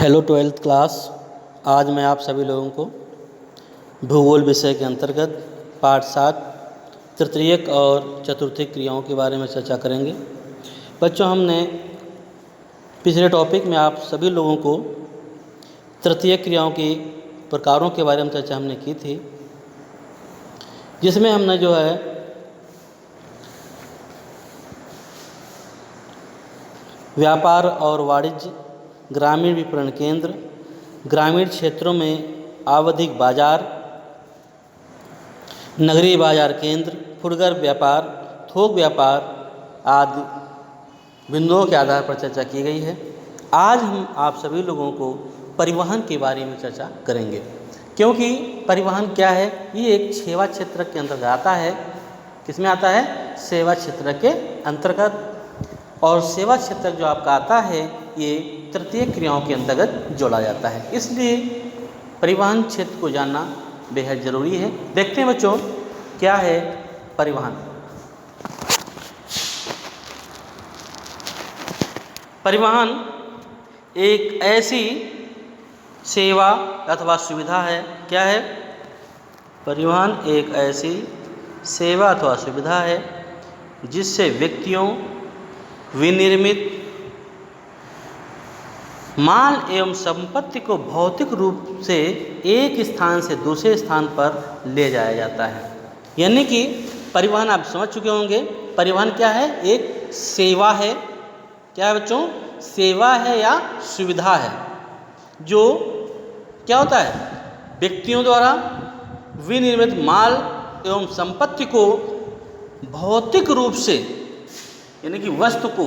Hello twelfth class. आज मैं आप सभी लोगों को भूगोल विषय के अंतर्गत पाठ 7 तृतीयक और चतुर्थक क्रियाओं के बारे में चर्चा करेंगे। बच्चों, हमने पिछले टॉपिक में आप सभी लोगों को तृतीयक क्रियाओं के प्रकारों के बारे में चर्चा हमने की थी, जिसमें हमने जो है व्यापार और वाणिज्य, ग्रामीण विपणन केंद्र, ग्रामीण क्षेत्रों में आवधिक बाजार, नगरीय बाजार केंद्र, फुटकर व्यापार, थोक व्यापार आदि बिंदुओं के आधार पर चर्चा की गई है। आज हम आप सभी लोगों को परिवहन के बारे में चर्चा करेंगे, क्योंकि परिवहन क्या है, ये एक सेवा क्षेत्र के अंतर्गत आता है। किसमें आता है? सेवा क्षेत्र के अंतर्गत। और सेवा क्षेत्र जो आपका आता है ये तृतीय क्रियाओं के अंतर्गत जोड़ा जाता है, इसलिए परिवहन क्षेत्र को जानना बेहद ज़रूरी है। देखते हैं बच्चों, क्या है परिवहन। परिवहन एक ऐसी सेवा अथवा सुविधा है। क्या है? परिवहन एक ऐसी सेवा अथवा सुविधा है जिससे व्यक्तियों, विनिर्मित माल एवं संपत्ति को भौतिक रूप से एक स्थान से दूसरे स्थान पर ले जाया जाता है। यानी कि परिवहन आप समझ चुके होंगे। परिवहन क्या है? एक सेवा है। क्या है बच्चों? सेवा है या सुविधा है, जो क्या होता है, व्यक्तियों द्वारा विनिर्मित माल एवं संपत्ति को भौतिक रूप से, यानी कि वस्तु को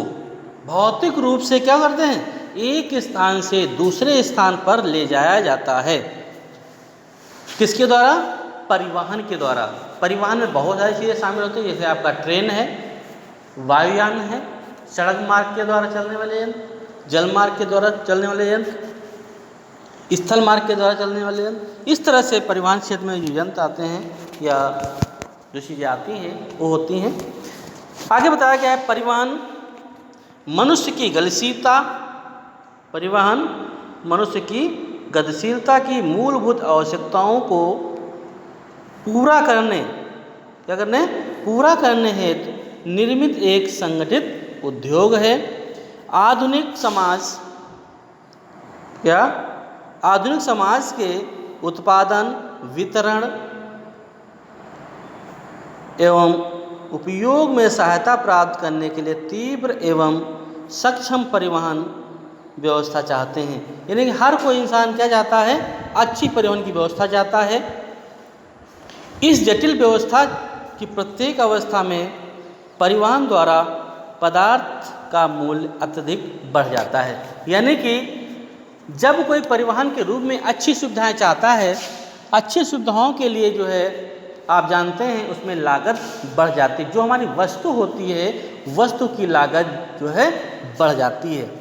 भौतिक रूप से क्या करते हैं, एक स्थान से दूसरे स्थान पर ले जाया जाता है। किसके द्वारा? परिवहन के द्वारा। परिवहन में बहुत सारी चीज़ें शामिल होती हैं, जैसे आपका ट्रेन है, वायुयान है, सड़क मार्ग के द्वारा चलने वाले यंत्र, जल मार्ग के द्वारा चलने वाले यंत्र, स्थल मार्ग के द्वारा चलने वाले यंत्र। इस तरह से परिवहन क्षेत्र में जो यंत्र आते हैं या जो चीज़ें आती हैं वो होती हैं। आगे बताया गया है परिवहन मनुष्य की गतिशीलता। परिवहन मनुष्य की गतिशीलता की मूलभूत आवश्यकताओं को पूरा करने, क्या करने? पूरा करने हेतु निर्मित एक संगठित उद्योग है। आधुनिक समाज, क्या? आधुनिक समाज के उत्पादन, वितरण एवं उपयोग में सहायता प्राप्त करने के लिए तीव्र एवं सक्षम परिवहन व्यवस्था चाहते हैं। यानी कि हर कोई इंसान क्या चाहता है? अच्छी परिवहन की व्यवस्था चाहता है। इस जटिल व्यवस्था की प्रत्येक अवस्था में परिवहन द्वारा पदार्थ का मूल्य अत्यधिक बढ़ जाता है। यानी कि जब कोई परिवहन के रूप में अच्छी सुविधाएं चाहता है, अच्छी सुविधाओं के लिए जो है आप जानते हैं उसमें लागत बढ़ जाती है। जो हमारी वस्तु होती है, वस्तु की लागत जो है बढ़ जाती है।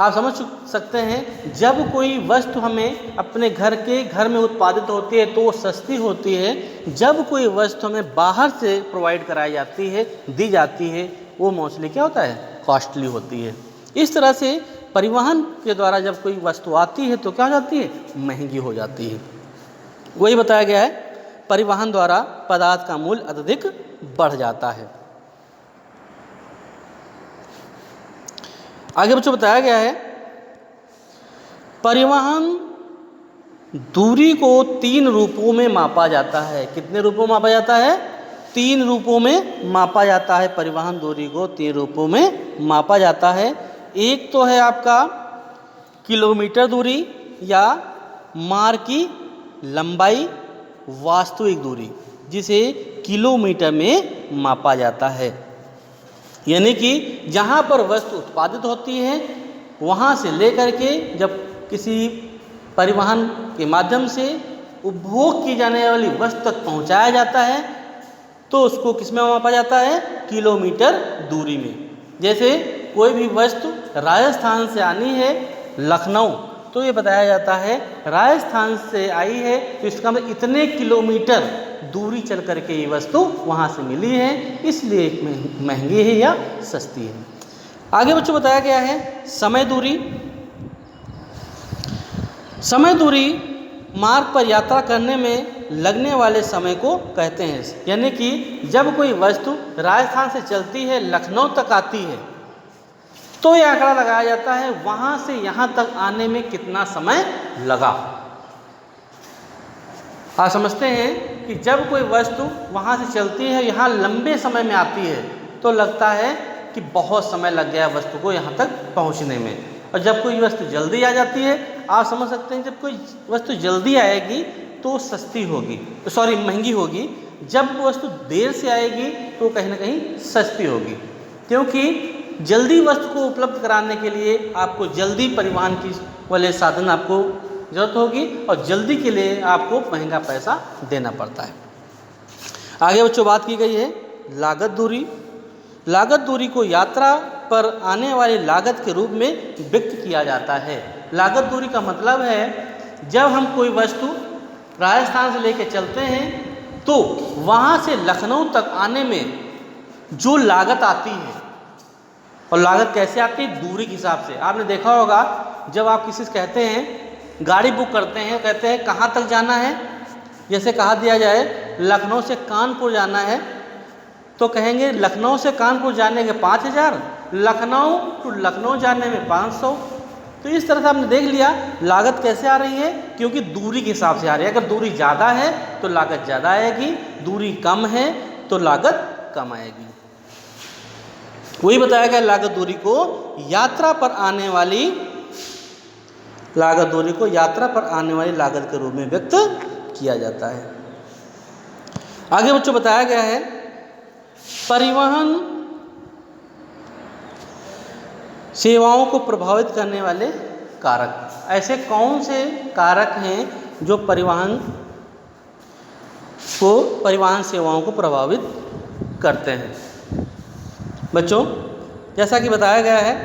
आप समझ सकते हैं, जब कोई वस्तु हमें अपने घर में उत्पादित होती है तो वो सस्ती होती है। जब कोई वस्तु हमें बाहर से प्रोवाइड कराई जाती है, दी जाती है, वो मोस्टली क्या होता है? कॉस्टली होती है। इस तरह से परिवहन के द्वारा जब कोई वस्तु आती है तो क्या हो जाती है? महंगी हो जाती है। वही बताया गया है, परिवहन द्वारा पदार्थ का मूल्य अत्यधिक बढ़ जाता है। आगे बच्चों बताया गया है, परिवहन दूरी को 3 रूपों में मापा जाता है। कितने रूपों में मापा जाता है? 3 रूपों में मापा जाता है। परिवहन दूरी को 3 रूपों में मापा जाता है। एक तो है आपका किलोमीटर दूरी या मार्ग की लंबाई, वास्तविक दूरी, जिसे किलोमीटर में मापा जाता है। यानी कि जहाँ पर वस्तु उत्पादित होती है वहाँ से लेकर के जब किसी परिवहन के माध्यम से उपभोग की जाने वाली वस्तु तक पहुँचाया जाता है तो उसको किस में मापा जाता है? किलोमीटर दूरी में। जैसे कोई भी वस्तु राजस्थान से आनी है लखनऊ, तो ये बताया जाता है राजस्थान से आई है तो इसका मतलब इतने किलोमीटर दूरी चल करके ये वस्तु वहाँ से मिली है, इसलिए महंगी है या सस्ती है। आगे बच्चों बताया गया है समय दूरी। समय दूरी मार्ग पर यात्रा करने में लगने वाले समय को कहते हैं। यानी कि जब कोई वस्तु राजस्थान से चलती है, लखनऊ तक आती है, तो यह आंकड़ा लगाया जाता है वहाँ से यहाँ तक आने में कितना समय लगा। आप समझते हैं कि जब कोई वस्तु वहाँ से चलती है, यहाँ लंबे समय में आती है, तो लगता है कि बहुत समय लग गया वस्तु को यहाँ तक पहुँचने में। और जब कोई वस्तु जल्दी आ जाती है, आप समझ सकते हैं जब कोई वस्तु जल्दी आएगी तो सस्ती होगी, महंगी होगी। जब वस्तु देर से आएगी तो कहीं ना कहीं सस्ती होगी, क्योंकि जल्दी वस्तु को उपलब्ध कराने के लिए आपको जल्दी परिवहन की वाले साधन आपको जरूरत होगी, और जल्दी के लिए आपको महंगा पैसा देना पड़ता है। आगे बच्चों बात की गई है लागत दूरी। लागत दूरी को यात्रा पर आने वाली लागत के रूप में व्यक्त किया जाता है। लागत दूरी का मतलब है जब हम कोई वस्तु राजस्थान से लेकर चलते हैं तो वहाँ से लखनऊ तक आने में जो लागत आती है, और लागत कैसे आती है? दूरी के हिसाब से। आपने देखा होगा जब आप किसी से कहते हैं, गाड़ी बुक करते हैं, कहते हैं कहाँ तक जाना है, जैसे कहा दिया जाए लखनऊ से कानपुर जाना है, तो कहेंगे लखनऊ से कानपुर जाने के 5000, लखनऊ टू लखनऊ जाने में 500। तो इस तरह से आपने देख लिया लागत कैसे आ रही है, क्योंकि दूरी के हिसाब से आ रही है। अगर दूरी ज़्यादा है तो लागत ज़्यादा आएगी, दूरी कम है तो लागत कम आएगी। वही बताया गया लागत दूरी को यात्रा पर आने वाली लागत के रूप में व्यक्त किया जाता है। आगे बच्चों बताया गया है परिवहन सेवाओं को प्रभावित करने वाले कारक। ऐसे कौन से कारक हैं जो परिवहन सेवाओं को प्रभावित करते हैं? बच्चों जैसा कि बताया गया है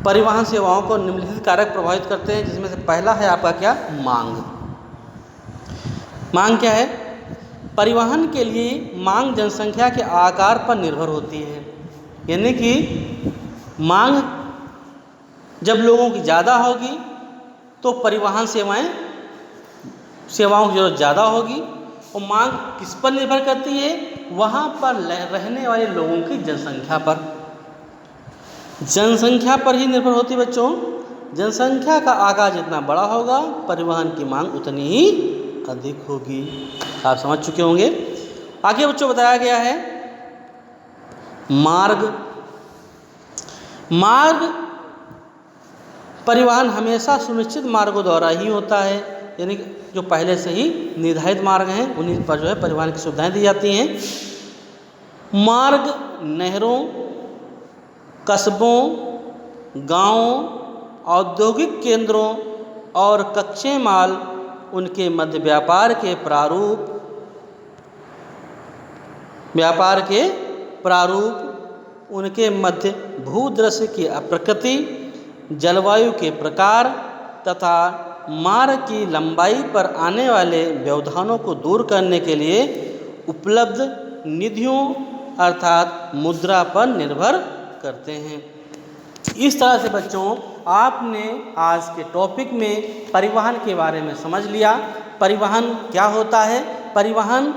परिवहन सेवाओं को निम्नलिखित कारक प्रभावित करते हैं, जिसमें से पहला है आपका क्या? मांग। मांग क्या है? परिवहन के लिए मांग जनसंख्या के आकार पर निर्भर होती है। यानी कि मांग जब लोगों की ज़्यादा होगी तो परिवहन सेवाओं की ज़रूरत ज़्यादा होगी। और मांग किस पर निर्भर करती है? वहाँ पर रहने वाले लोगों की जनसंख्या पर ही निर्भर होती है। बच्चों जनसंख्या का आकार जितना बड़ा होगा परिवहन की मांग उतनी ही अधिक होगी। आप समझ चुके होंगे। आगे बच्चों बताया गया है मार्ग परिवहन हमेशा सुनिश्चित मार्गों द्वारा ही होता है। यानी जो पहले से ही निर्धारित मार्ग हैं उन्हीं पर जो है परिवहन की सुविधाएं दी जाती हैं। मार्ग नहरों, कस्बों, गांवों, औद्योगिक केंद्रों और कच्चे माल उनके मध्य व्यापार के प्रारूप उनके मध्य भूदृश्य की प्रकृति, जलवायु के प्रकार तथा मार्ग की लंबाई पर आने वाले व्यवधानों को दूर करने के लिए उपलब्ध निधियों अर्थात मुद्रा पर निर्भर करते हैं। इस तरह से बच्चों आपने आज के टॉपिक में परिवहन के बारे में समझ लिया। परिवहन क्या होता है, परिवहन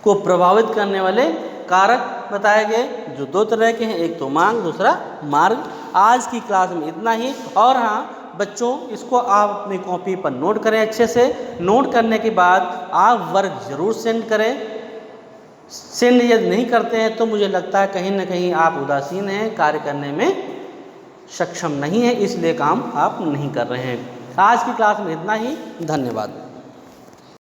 को प्रभावित करने वाले कारक बताए गए जो दो तरह के हैं, एक तो मांग, दूसरा मार्ग। आज की क्लास में इतना ही। और हाँ बच्चों इसको आप अपनी कॉपी पर नोट करें अच्छे से। नोट करने के बाद आप वर्क ज़रूर सेंड करें। सेंड यदि नहीं करते हैं तो मुझे लगता है कहीं ना कहीं आप उदासीन हैं, कार्य करने में सक्षम नहीं है, इसलिए काम आप नहीं कर रहे हैं। आज की क्लास में इतना ही। धन्यवाद।